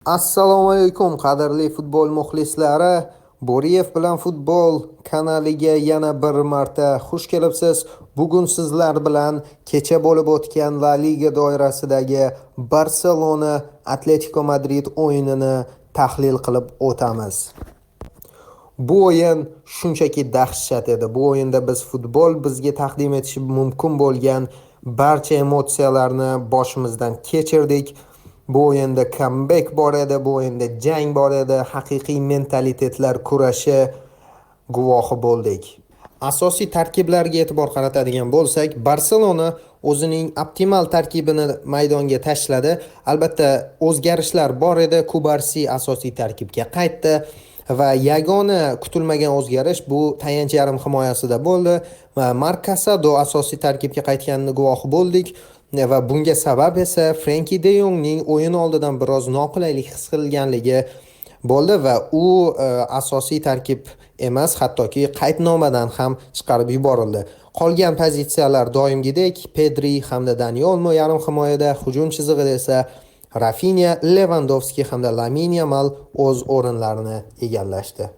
Assalomu alaykum qadrli futbol muxlislari. Bo'riyev bilan futbol kanaliga yana bir marta xush kelibsiz. Bugun sizlar bilan kecha bo'lib o'tgan La Liga doirasidagi Barselona Atletico Madrid o'yinini tahlil qilib o'tamiz. Bu o'yin shunchaki dahshat edi. Bu o'yinda biz futbol bizga taqdim etishi mumkin bo'lgan barcha emotsiyalarni boshimizdan kechirdik. Bu o'yinda comeback bor edi, bu o'yinda jang bor edi, haqiqiy mentalitetlar kurashi guvohi bo'ldik. Asosiy tarkiblarga e'tibor qaratadigan bo'lsak, Barselona o'zining optimal tarkibini maydonga tashladi. Albatta, o'zgarishlar bor edi. Kubarsi asosiy tarkibga qaytdi va yagona kutilmagan o'zgarish bu tayanch yarim himoyasida bo'ldi va Marc Casado asosiy tarkibga qaytganini guvohi bo'ldik. Va bunga sabab esa Frenkie de Jongning o'yin oldidan biroz noqulaylik his qilganligi bo'ldi va u asosiy tarkib emas, hattoki qaydnomadan ham chiqarib yuborildi. Qolgan pozitsiyalar doimgidek Pedri hamda Dani Olmo yarim himoyada, hujum chizig'ida esa Rafinha, Lewandowski hamda Lamine Yamal o'z o'rinlarini egallashdi.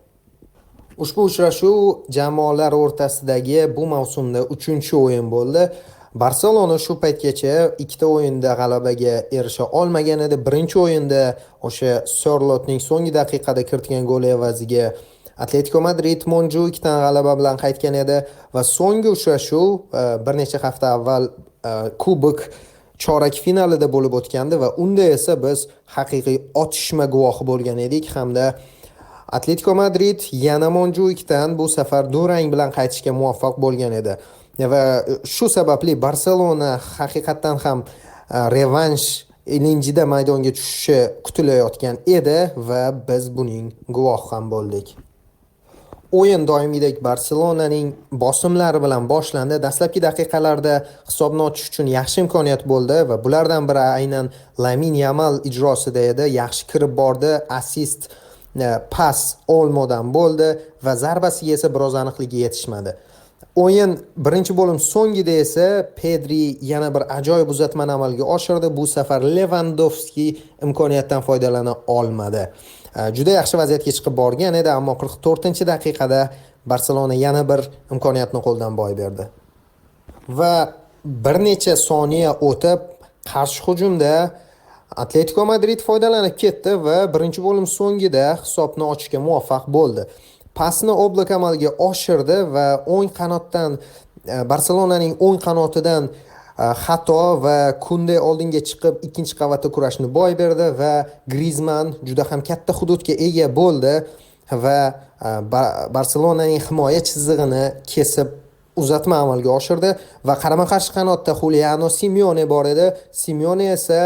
Ushbu uchrashuv jamoalar o'rtasidagi bu mavsumda 3-o'yin bo'ldi. Barselona shu paytgacha ikkita o'yinda g'alabaga erisha olmagan edi. Birinchi o'yinda o'sha Sörlotning so'nggi daqiqada kiritgan goli evaziga Atletico Madrid Montjuikdan g'alaba bilan qaytgan edi va so'nggi uchrashuv bir necha hafta avval Kubok chorak finalida bo'lib o'tgandi va unda esa biz haqiqiy otishma guvohi bo'lgan edik hamda Atletico Madrid yana Montjuikdan bu safar durang bilan qaytishga muvaffaq bo'lgan edi. Va shu sababli Barselona haqiqatan ham revansh ilinjida maydonga tushishi kutilayotgan edi va biz buning guvohi ham bo'ldik. O'yin doimgidek Barselonaning bosimlari bilan boshlandi. Dastlabki daqiqalarda hisobni ochish uchun yaxshi imkoniyat bo'ldi va bulardan biri aynan Lamine Yamal ijrosida edi. Yaxshi kirib bordi, assist, pas Olmodan bo'ldi va zarbasiga esa biroz aniqligi yetishmadi. O'yin birinchi bo'lim so'ngida esa Pedri yana bir ajoyib uzatmani amalga oshirdi. Bu safar Lewandowski imkoniyatdan foydalana olmadi. Juda yaxshi vaziyatga chiqib borgan edi, ammo 44-daqiqada Barselona yana bir imkoniyatni qo'ldan boy berdi. Va bir necha soniya o'tib qarshi hujumda Atletico Madrid foydalanib ketdi va birinchi bo'lim so'ngida hisobni ochishga muvaffaq bo'ldi. Pasni Oblak amalga oshirdi va o'ng qanotdan Barselonaning o'ng qanotidan xato va Kunde oldinga chiqib ikkinchi qavatda kurashni boy berdi va Griezmann juda ham katta hududga ega bo'ldi va Barselonaning himoya chizig'ini kesib uzatma amalga oshirdi va qarama-qarshi qanotda Juliano Simeone bor edi. Simeone esa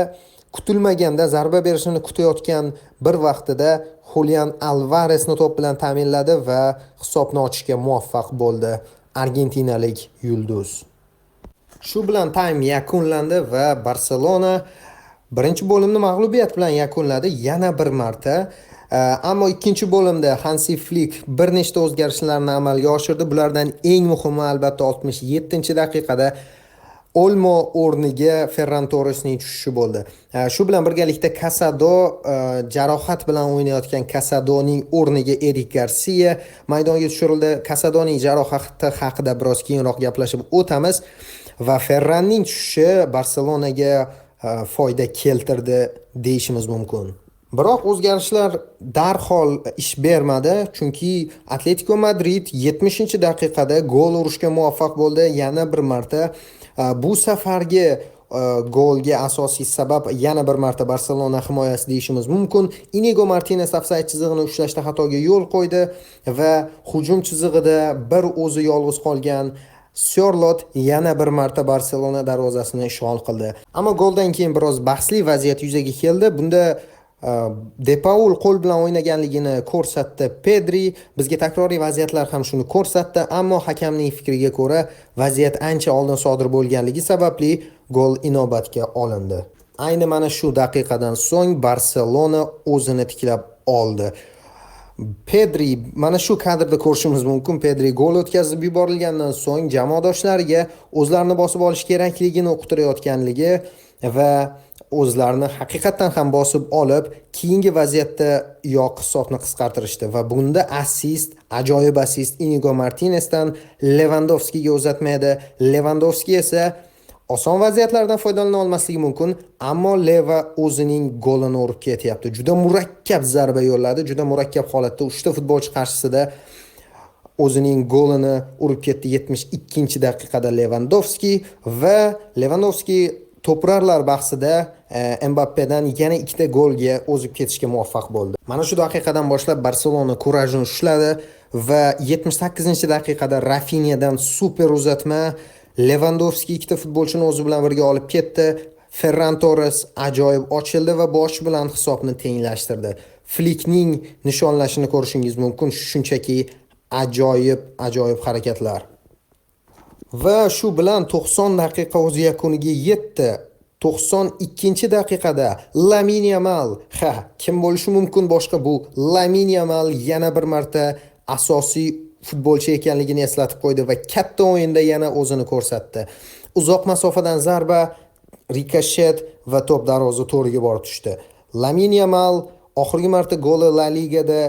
kutilmaganda zarba berishini kutayotgan bir vaqtida Julian Alvaresni to'p bilan ta'minladi va hisobni ochishga muvaffaq bo'ldi argentinalik yulduz. Shu bilan time yakunlandi va Barselona birinchi bo'limni mag'lubiyat bilan yakunladi yana bir marta. Ammo ikkinchi bo'limda Hansi Flick bir nechta o'zgarishlarni amalga oshirdi. Bulardan eng muhimi albatta 67-daqiqada Olmo o'rniga Ferran Torresning tushishi bo'ldi. Shu bilan birgalikda Casado jarohat bilan o'ynayotgan Casadoning o'rniga Eric Garcia maydonga tushirildi. Casadoning jarohati haqida biroz keyinroq gaplashib o'tamiz va Ferranning tushishi Barselonaga foyda keltirdi deyishimiz mumkin. Biroq o'zgarishlar darhol ish bermadi, chunki Atletico Madrid 70-daqiqada gol urishga muvaffaq bo'ldi. Yana bir marta bu safargi golga asosiy sabab yana bir marta Barselona himoyasi deyishimiz mumkin. Inigo Martinez ofsayd chizig'ini ushlashda xatoga yo'l qo'ydi va hujum chizig'ida bir o'zi yolg'iz qolgan Sörlot yana bir marta Barselona darvozasini ishg'ol qildi. Ammo goldan keyin biroz bahsli vaziyat yuzaga keldi. Bunda De Paul qo'l bilan o'ynaganligini ko'rsatdi Pedri. Bizga takroriy vaziyatlar ham shuni ko'rsatdi, ammo hakamning fikriga ko'ra vaziyat ancha oldin sodir bo'lganligi sababli gol inobatga olindi. Ayni mana shu daqiqadan so'ng Barselona o'zini tiklab oldi. Pedri mana shu kadrda ko'rishimiz mumkin. Pedri gol o'tkazib yuborilgandan so'ng jamoadoshlariga o'zlarini bosib olish kerakligini uqtirayotganligi va o'zlarini haqiqatan ham bosib olib, keyingi vaziyatda yoq hisobni qisqartirishdi va bunda ajoyib assist Inigo Martinezdan Lewandowskiga uzatma edi. Lewandowski esa oson vaziyatlardan foydalana olmasligi mumkin, ammo Leva o'zining golini urib ketyapti. Juda murakkab zarba yo'lladi, juda murakkab holatda 3 ta futbolchi qarshisida o'zining golini urib ketdi 72-daqiqada Lewandowski va Lewandowski to'prarlar bahsida Mbappedan yana 2 ta golga o'zib ketishga muvaffaq bo'ldi. Mana shu daqiqadan boshlab Barselona kurajini ushladi va 78-daqiqada Rafinyadan super uzatma, Lewandowski 2 ta futbolchini o'zi bilan birga olib ketdi. Ferran Torres ajoyib ochildi va bosh bilan hisobni tenglashtirdi. Flickning nishonlashini ko'rishingiz mumkin, shunchaki ajoyib harakatlar. Va shu bilan 90 daqiqa o'z yakuniga yetdi. 92-daqiqada Lamine Yamal, kim bo'lishi mumkin boshqa bu Lamine Yamal yana bir marta asosiy futbolchi ekanligini eslatib qo'ydi va katta o'yinda yana o'zini ko'rsatdi. Uzoq masofadan zarba, rikoshet va to'p darvoza to'riga borib tushdi. Lamine Yamal oxirgi marta goli La Ligada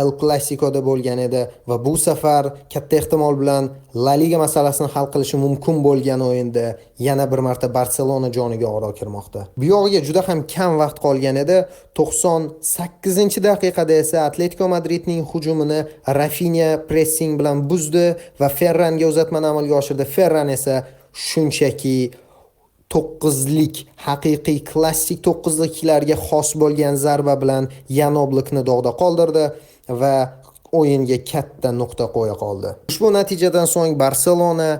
El Clasicoda bo'lgan edi va bu safar katta ehtimol bilan La Liga masalasini hal qilishi mumkin bo'lgan o'yinda yana bir marta Barselona joniga oro kirmoqda. Bu yog'iga juda ham kam vaqt qolgan edi. 98-daqiqada esa Atletico Madridning hujumini Rafinha pressing bilan buzdi va Ferranga uzatmani amalga oshirdi. Ferran esa shunchaki 9lik, haqiqiy klassik 9liklarga xos bo'lgan zarba bilan Yanoblikni dog'da qoldirdi va o'yinga katta nuqta qo'ya qoldi. Ushbu natijadan so'ng Barselona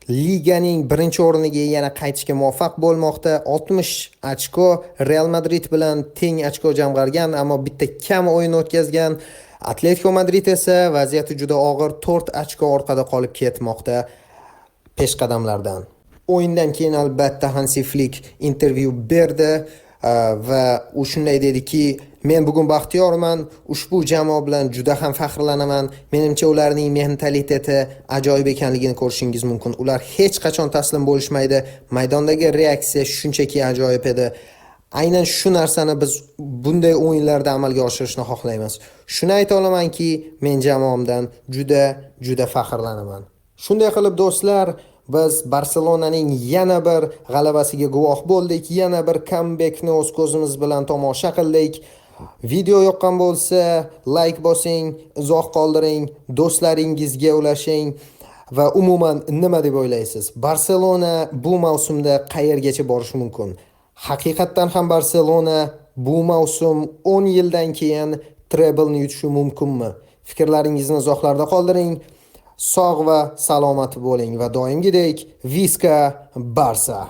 liganing birinchi o'rniga yana qaytishga muvaffaq bo'lmoqda. 60 ochko, Real Madrid bilan teng ochko jamg'argan, ammo bitta kam o'yin o'tkazgan. Atletico Madrid esa vaziyati juda og'ir, 4 ochko orqada qolib ketmoqda peshqadamlardan. O'yindan keyin albatta Hansi Flick intervyu berdi va u shunday dediki, men bugun baxtiyorman, ushbu jamoa bilan juda ham faxrlanaman. Menimcha ularning mentaliteti ajoyib ekanligini ko'rishingiz mumkin. Ular hech qachon taslim bo'lishmaydi. Maydondagi reaksiya shunchaki ajoyib edi. Aynan shu narsani biz bunday o'yinlarda amalga oshirishni xohlaymiz. Shuni ayta olamanki, men jamoamdan juda faxrlanaman. Shunday qilib do'stlar, biz Barselonaning yana bir g'alabasiga guvoh bo'ldik, yana bir comebackni o'z ko'zimiz bilan tomosha qildik. Video yoqqan bo'lsa, like bosing, izoh qoldiring, do'stlaringizga ulashing va umuman nima deb o'ylaysiz? Barselona bu mavsumda qayergacha borishi mumkin? Haqiqatan ham Barselona bu mavsum 10 yildan keyin treble-ni yutishi mumkinmi? Fikrlaringizni izohlarda qoldiring. Sog' va salomat bo'ling va doimgidek Viska Barsa.